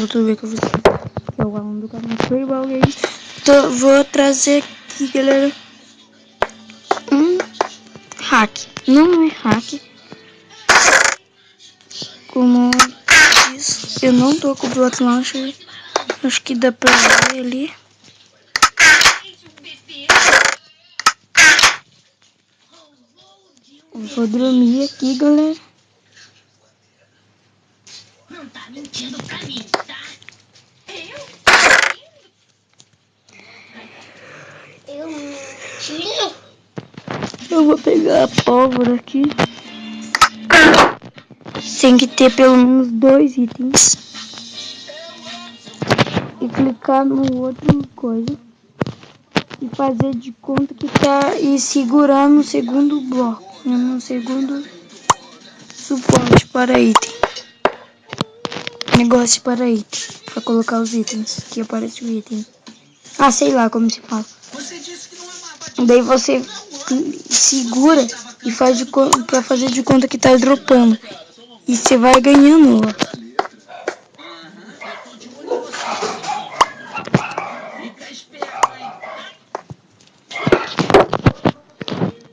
youtuber que eu fiz, que é o Alan do canal Payball Games. Então, vou trazer aqui, galera, um hack. Não é hack, como isso. Eu não tô com o Block Launcher. Acho que dá pra ver ali. Eu vou dormir aqui, galera. Não tá mentindo pra mim, tá? Eu vou pegar a pólvora aqui. Tem que ter pelo menos 2 itens. E clicar no outro coisa. E fazer de conta que tá. E segurar no segundo bloco. No segundo suporte para item. Negócio para item. Para colocar os itens. Que aparece o item. Ah, sei lá como se fala. Daí você segura e faz de pra fazer de conta que tá dropando. E você vai ganhando, ó.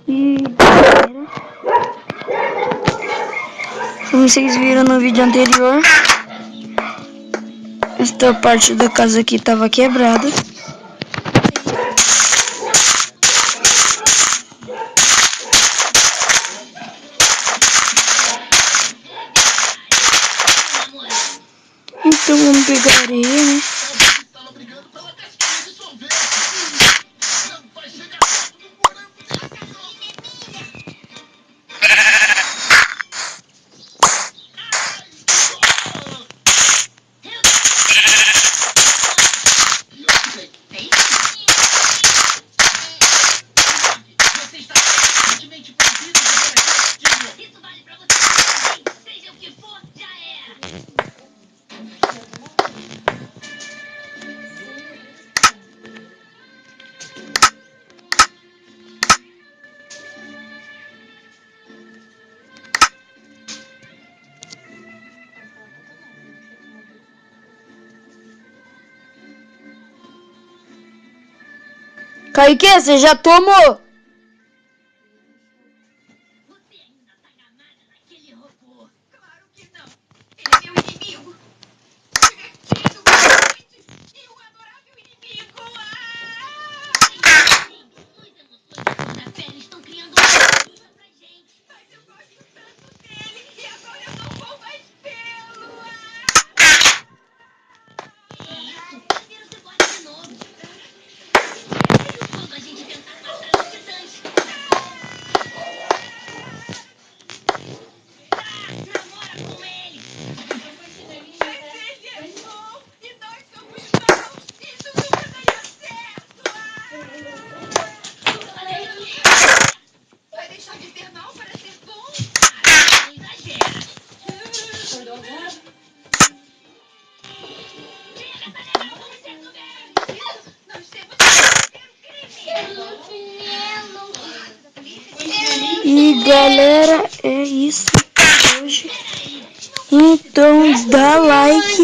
E galera, como vocês viram no vídeo anterior, esta parte da casa aqui tava quebrada. Então vamos pegar areia, né? Kaique, você já tomou? Você ainda tá enganada naquele robô. Claro que não. Ele é meu inimigo. Divertido, forte e um adorável inimigo. Suas emoções na pele estão criando uma coisa pra gente. Mas eu gosto tanto dele e agora eu não vou mais vê-lo. Isso, primeiro você pode de novo. Quando a gente tentar matar os titãs. Namora com ele. Mas ele é bom e nós somos maus. Isso nunca daria certo. Vai deixar de ser mal para ser bom? Não exagera. Acordou agora? Chega, tá legal, vamos resolver. Isso, nós temos que crime. E galera, é isso por hoje. Então dá like